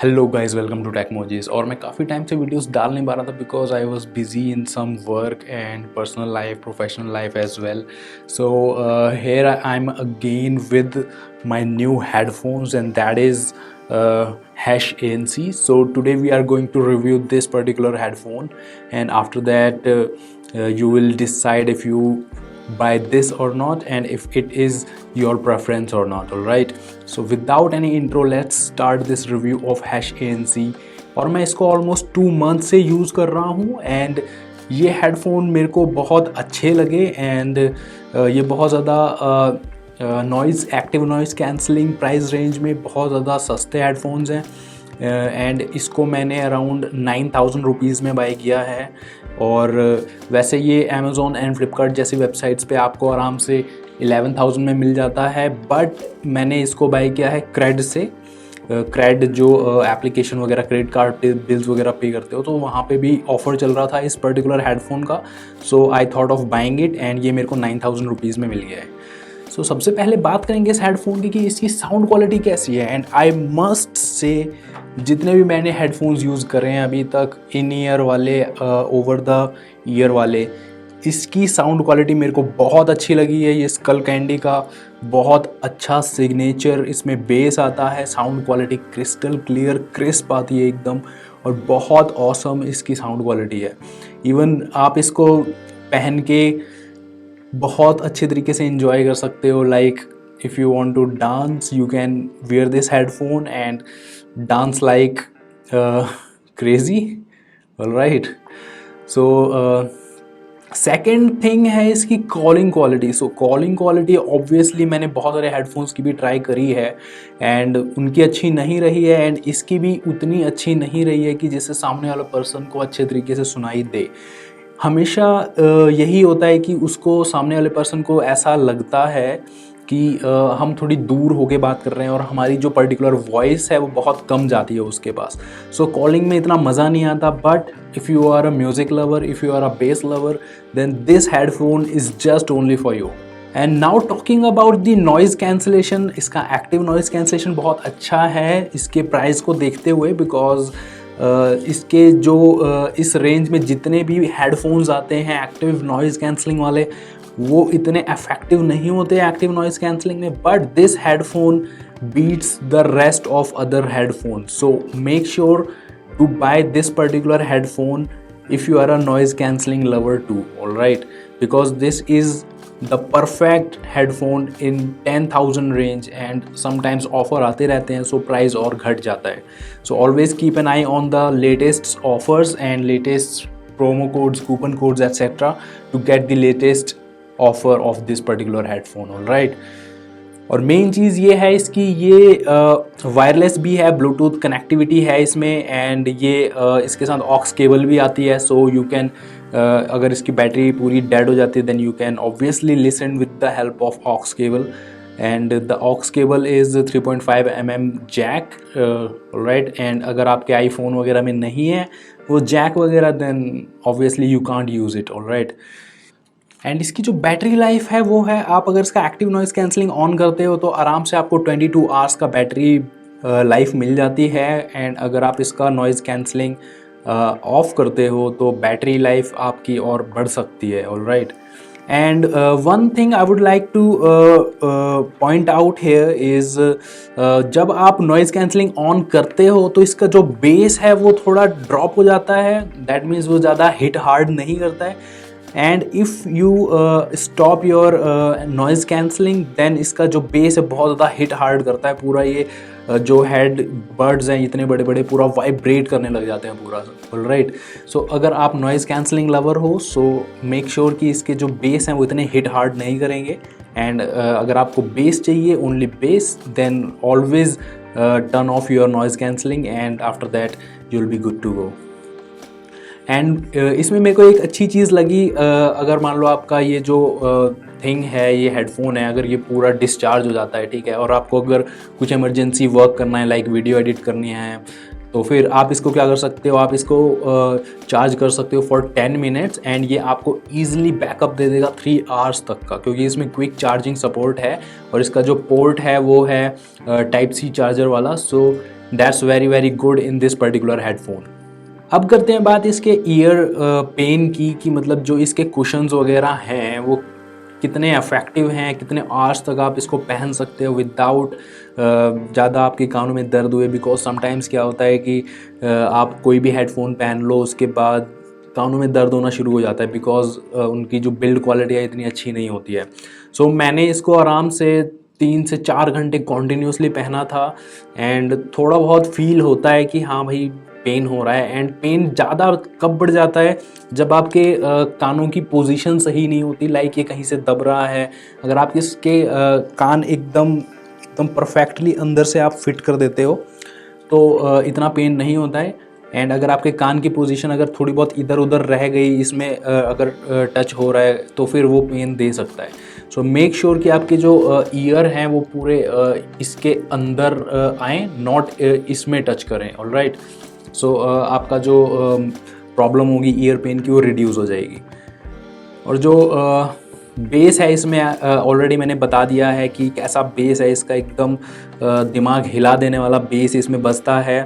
Hello guys, welcome to technologies. और मैं काफ़ी टाइम से वीडियोस डाल नहीं पा रहा था because I was busy in some work and personal life, professional life as well. So here I am again with my new headphones, and that is Hash ANC. So today we are going to review this particular headphone, and after that you will decide if you buy this or not and if it is your preference or not. All right, so without any intro, let's start this review of Hash ANC. और मैं इसको almost 2 month से use कर रहा हूँ and ये headphone मेरे को बहुत अच्छे लगे एंड ये बहुत ज़्यादा noise active noise cancelling price range में बहुत ज़्यादा सस्ते हेडफोन्स हैं एंड इसको मैंने अराउंड 9,000 रुपीज़ में बाय किया है। और वैसे ये अमेज़ॉन एंड फ्लिपकार्ट जैसी वेबसाइट्स पे आपको आराम से 11,000 में मिल जाता है, बट मैंने इसको बाय किया है क्रेड से। क्रेड जो एप्लीकेशन वगैरह, क्रेडिट कार्ड पे बिल्स वगैरह पे करते हो, तो वहाँ पे भी ऑफ़र चल रहा था इस पर्टिकुलर हेडफोन का। So I thought of buying it and ये मेरे को 9,000 रुपीज़ में मिल गया है। सो सबसे पहले बात करेंगे इस हेडफोन की कि इसकी साउंड क्वालिटी कैसी है। एंड आई मस्ट से जितने भी मैंने हेडफोन्स यूज़ करे हैं अभी तक, इन ईयर वाले, ओवर द ईयर वाले, इसकी साउंड क्वालिटी मेरे को बहुत अच्छी लगी है। ये स्कल कैंडी का बहुत अच्छा सिग्नेचर इसमें बेस आता है, sound quality crystal clear crisp आती है एकदम, और बहुत ऑसम इसकी साउंड क्वालिटी है। इवन आप इसको पहन के बहुत अच्छे तरीके से एंजॉय कर सकते हो। Like if you want to dance, you can wear this headphone and dance like crazy. Alright, so second thing है इसकी calling quality. So calling quality obviously मैंने बहुत सारे हेडफोन्स की भी ट्राई करी है एंड उनकी अच्छी नहीं रही है, एंड इसकी भी उतनी अच्छी नहीं रही है कि जिससे सामने वाला पर्सन को अच्छे तरीके से सुनाई दे। हमेशा यही होता है कि उसको, सामने वाले पर्सन को ऐसा लगता है कि हम थोड़ी दूर होके बात कर रहे हैं और हमारी जो पर्टिकुलर वॉइस है वो बहुत कम जाती है उसके पास। सो कॉलिंग में इतना मज़ा नहीं आता। But if you are a music lover, if you are a bass lover, then this headphone is just only for you. And now talking about the noise cancellation, इसका एक्टिव नॉइज़ कैंसलेशन बहुत अच्छा है इसके price को देखते हुए, because इसके जो इस रेंज में जितने भी हेडफोन्स आते हैं एक्टिव नॉइज़ कैंसलिंग वाले, वो इतने इफेक्टिव नहीं होते एक्टिव नॉइज़ कैंसलिंग में। But this headphone beats the rest of other headphone. So make sure to buy this particular headphone if you are a noise cancelling lover too, all right, because this is the perfect headphone in 10,000 range and sometimes offer आते रहते हैं, so price और घट जाता है। So always keep an eye on the latest offers and latest promo codes, coupon codes, etc. to get the latest offer of this particular headphone, all right। और main चीज़ ये है इसकी, ये वायरलेस भी है, ब्लूटूथ कनेक्टिविटी है इसमें, and ये इसके साथ ऑक्स केबल भी आती है। सो यू कैन, अगर इसकी बैटरी पूरी डेड हो जाती है, then you can obviously listen with the help of aux cable, and the aux cable is 3.5 mm jack, right. And अगर आपके आईफोन वगैरह में नहीं है वो जैक वगैरह, then obviously you can't use it, all right. And इसकी जो बैटरी लाइफ है वो है, आप अगर इसका एक्टिव नॉइज़ कैंसलिंग ऑन करते हो तो आराम से आपको 22 आवर्स का बैटरी लाइफ मिल जाती है। एंड अगर आप इसका नॉइज़ कैंसलिंग ऑफ करते हो तो बैटरी लाइफ आपकी और बढ़ सकती है, all right. And one thing I would like two point out here is, जब आप नॉइज़ कैंसलिंग ऑन करते हो तो इसका जो बेस है वो थोड़ा ड्रॉप हो जाता है। दैट मीन्स वो ज़्यादा हिट हार्ड नहीं करता है। And if you stop your noise cancelling, then इसका जो बेस है बहुत ज़्यादा हिट हार्ड करता है। पूरा ये जो हेड बर्ड्स हैं इतने बड़े बड़े, पूरा वाइब्रेट करने लग जाते हैं पूरा, ऑल राइट। सो अगर आप नॉइज़ कैंसलिंग लवर हो, सो मेक श्योर कि इसके जो बेस हैं वो इतने हिट हार्ड नहीं करेंगे। एंड अगर आपको बेस चाहिए, only bass, then always turn off your noise cancelling and after that you will be good to go. And इसमें मेरे को एक अच्छी चीज़ लगी, अगर मान लो आपका ये जो थिंग है, ये हेडफोन है, अगर ये पूरा डिस्चार्ज हो जाता है, ठीक है, और आपको अगर कुछ इमरजेंसी वर्क करना है, लाइक वीडियो एडिट करनी है, तो फिर आप इसको क्या कर सकते हो, आप इसको चार्ज कर सकते हो फॉर 10 मिनट्स एंड ये आपको ईजिली बैकअप दे देगा 3 आवर्स तक का, क्योंकि इसमें क्विक चार्जिंग सपोर्ट है और इसका जो पोर्ट है वो है टाइप सी चार्जर वाला। So that's very very good in this particular headphone. अब करते हैं बात इसके ईयर पेन की, कि मतलब जो इसके कुशन्स वगैरह हैं वो कितने इफ़ेक्टिव हैं, कितने आवर्स तक आप इसको पहन सकते हो विदाउट ज़्यादा आपके कानों में दर्द हुए। बिकॉज समटाइम्स क्या होता है कि आप कोई भी हेडफोन पहन लो, उसके बाद कानों में दर्द होना शुरू हो जाता है, बिकॉज उनकी जो बिल्ड क्वालिटी है इतनी अच्छी नहीं होती है। सो मैंने इसको आराम से 3 से 4 घंटे कॉन्टीन्यूसली पहना था, एंड थोड़ा बहुत फील होता है कि हाँ भाई पेन हो रहा है। एंड पेन ज़्यादा कब बढ़ जाता है, जब आपके कानों की पोजीशन सही नहीं होती, लाइक ये कहीं से दब रहा है। अगर आप इसके कान एकदम एकदम परफेक्टली अंदर से आप फिट कर देते हो तो इतना पेन नहीं होता है। एंड अगर आपके कान की पोजीशन अगर थोड़ी बहुत इधर उधर रह गई, इसमें अगर टच हो रहा है, तो फिर वो पेन दे सकता है। सो मेक श्योर कि आपके जो ईयर हैं वो पूरे इसके अंदर आएँ, नॉट इसमें टच करें। ऑलराइट, सो आपका जो प्रॉब्लम होगी ईयर पेन की वो रिड्यूस हो जाएगी। और जो बेस है इसमें ऑलरेडी मैंने बता दिया है कि कैसा बेस है इसका, एकदम दिमाग हिला देने वाला बेस इसमें बजता है।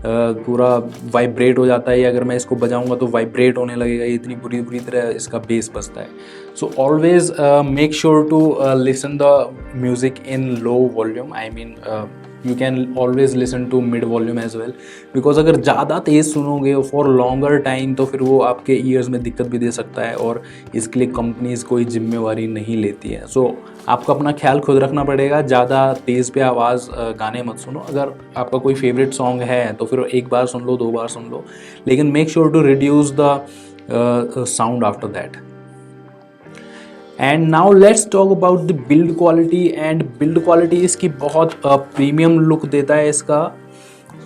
पूरा वाइब्रेट हो जाता है, अगर मैं इसको बजाऊंगा तो वाइब्रेट होने लगेगा, ये इतनी बुरी बुरी तरह इसका बेस बजता है। So always make sure to listen the music in low volume, I mean you can always listen to mid volume as well, because अगर ज़्यादा तेज़ सुनोगे फॉर लॉन्गर टाइम तो फिर वो आपके ईयर्स में दिक्कत भी दे सकता है, और इसके लिए कंपनीज़ कोई जिम्मेवारी नहीं लेती है। सो आपको अपना ख्याल खुद रखना पड़ेगा, ज़्यादा तेज़ पे आवाज़ गाने मत सुनो। अगर आपका कोई फेवरेट सॉन्ग है तो फिर एक बार सुन लो, 2 बार सुन लो, लेकिन make sure to reduce the sound after that. And now let's talk about the build quality. And build quality इसकी बहुत प्रीमियम लुक देता है इसका।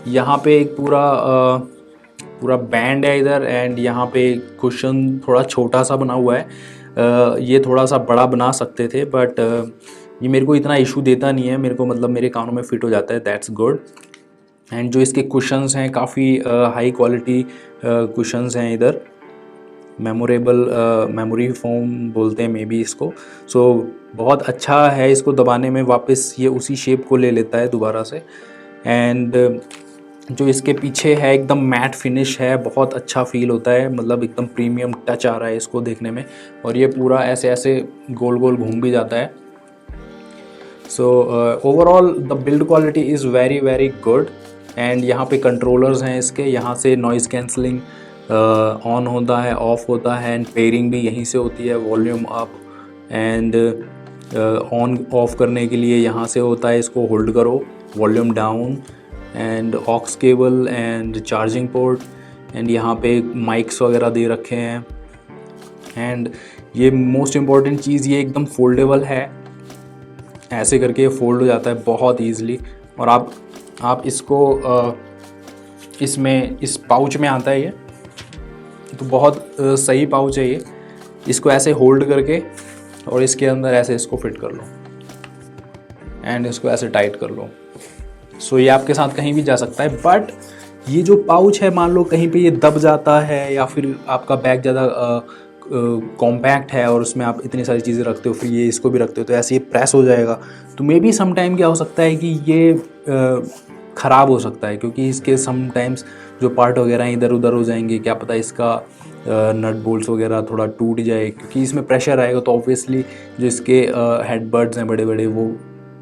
यहाँ पे एक पूरा बैंड है इधर, एंड यहाँ पे कुशन थोड़ा छोटा सा बना हुआ है। ये थोड़ा सा बड़ा बना सकते थे, बट ये मेरे को इतना इशू देता नहीं है, मेरे को मतलब मेरे कानों में फिट हो जाता है, दैट्स गुड। एंड जो इसके कुशन्स हैं काफ़ी हाई क्वालिटी कुशन्स हैं इधर, मेमोरी फोम बोलते हैं मे बी इसको। सो बहुत अच्छा है, इसको दबाने में वापस ये उसी शेप को ले लेता है दोबारा से। एंड जो इसके पीछे है एकदम मैट फिनिश है, बहुत अच्छा फील होता है, मतलब एकदम प्रीमियम टच आ रहा है इसको देखने में, और ये पूरा ऐसे ऐसे गोल गोल घूम भी जाता है। So overall the build quality is very very good. And यहाँ पे कंट्रोलर्स हैं इसके, यहाँ से नॉइज़ कैंसलिंग ऑन होता है, ऑफ होता है, एंड पेयरिंग भी यहीं से होती है, volume up and on off करने के लिए यहाँ से होता है, इसको होल्ड करो, volume down, and aux cable and charging port, and यहाँ पे माइक्स वगैरह दे रखे हैं। एंड ये मोस्ट इम्पॉर्टेंट चीज़, ये एकदम फोल्डेबल है, ऐसे करके फोल्ड हो जाता है बहुत ईज़िली। और आप इसको इसमें इस पाउच में आता है ये, तो बहुत सही पाउच है ये। इसको ऐसे होल्ड करके और इसके अंदर ऐसे इसको फिट कर लो, एंड इसको ऐसे टाइट कर लो। सो ये आपके साथ कहीं भी जा सकता है। बट ये जो पाउच है, मान लो कहीं पे ये दब जाता है, या फिर आपका बैग ज़्यादा कॉम्पैक्ट है और उसमें आप इतनी सारी चीज़ें रखते हो, फिर ये इसको भी रखते हो, तो ऐसे ये प्रेस हो जाएगा, तो मे बी समटाइम क्या हो सकता है कि ये ख़राब हो सकता है, क्योंकि इसके समटाइम्स जो पार्ट वगैरह इधर उधर हो जाएंगे, क्या पता इसका नट बोल्ट्स वगैरह थोड़ा टूट जाए, क्योंकि इसमें प्रेशर आएगा तो ऑब्वियसली जो इसके हेडबड्स हैं बड़े बड़े वो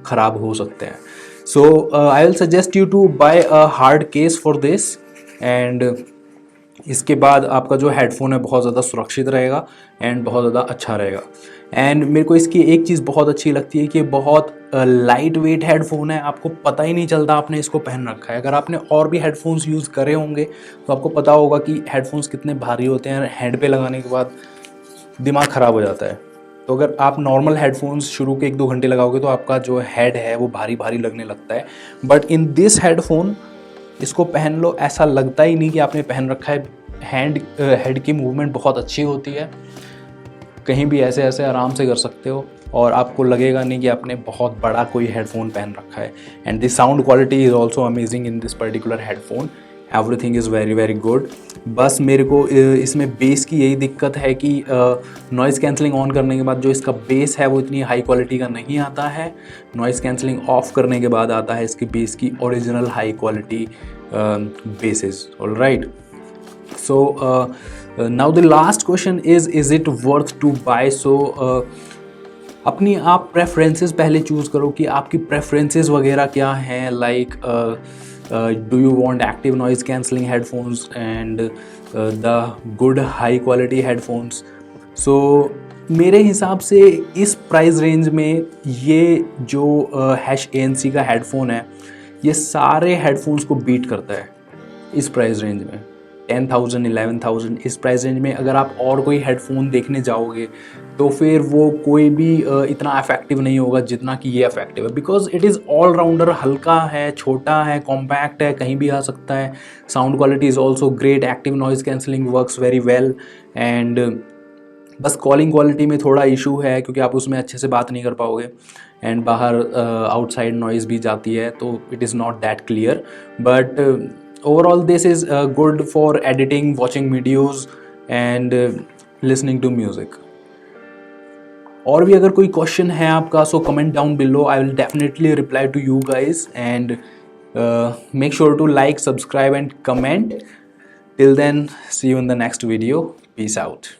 ख़राब हो सकते हैं। So I will suggest you to buy a hard case for this. And इसके बाद आपका जो हेडफोन है बहुत ज़्यादा सुरक्षित रहेगा एंड बहुत ज़्यादा अच्छा रहेगा। एंड मेरे को इसकी एक चीज़ बहुत अच्छी लगती है कि बहुत लाइट वेट हेडफोन है, आपको पता ही नहीं चलता आपने इसको पहन रखा है। अगर आपने और भी हेडफोन्स यूज़ करे होंगे तो आपको पता होगा कि हेडफोन्स कितने भारी होते हैं, हेड पे लगाने के बाद दिमाग ख़राब हो जाता है। तो अगर आप नॉर्मल हेडफोन्स शुरू के 1-2 घंटे लगाओगे तो आपका जो हेड है वो भारी भारी लगने लगता है, बट इन दिस हेडफोन इसको पहन लो, ऐसा लगता ही नहीं कि आपने पहन रखा है। हेड की मूवमेंट बहुत अच्छी होती है, कहीं भी ऐसे ऐसे आराम से कर सकते हो, और आपको लगेगा नहीं कि आपने बहुत बड़ा कोई हेडफोन पहन रखा है। And the sound quality is also amazing in this particular headphone. Everything is very very good. बस मेरे को इसमें बेस की यही दिक्कत है कि नॉइज़ कैंसलिंग ऑन करने के बाद जो इसका बेस है वो इतनी हाई क्वालिटी का नहीं आता है। नॉइज़ कैंसलिंग ऑफ करने के बाद आता है इसकी बेस की original high quality basis. Alright, so now the last question is it worth to buy? So अपनी आप प्रेफरेंसेस पहले चूज़ करो कि आपकी प्रेफरेंसेस वगैरह क्या हैं। Like do you want active noise cancelling headphones and the good high quality headphones. So मेरे हिसाब से इस प्राइस रेंज में ये जो ANC का हेडफोन है ये सारे हेडफोन्स को बीट करता है इस प्राइस रेंज में। 10,000 11,000 इस प्राइस रेंज में अगर आप और कोई हेडफोन देखने जाओगे तो फिर वो कोई भी इतना इफेक्टिव नहीं होगा जितना कि ये इफेक्टिव है। Because it is all rounder, हल्का है, छोटा है, कॉम्पैक्ट है, कहीं भी आ सकता है। Sound quality is also great, active noise cancelling works very well. And बस कॉलिंग क्वालिटी में थोड़ा इशू है क्योंकि आप उसमें अच्छे से बात नहीं कर पाओगे एंड बाहर आउटसाइड नॉइज़ भी जाती है तो it is not that clear. But overall this is good for editing, watching videos and listening to music. और भी अगर कोई क्वेश्चन है आपका so comment down below, I will definitely reply to you guys and make sure to like, subscribe and comment. Till then, see you in the next video. Peace out.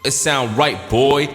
It sound right, boy.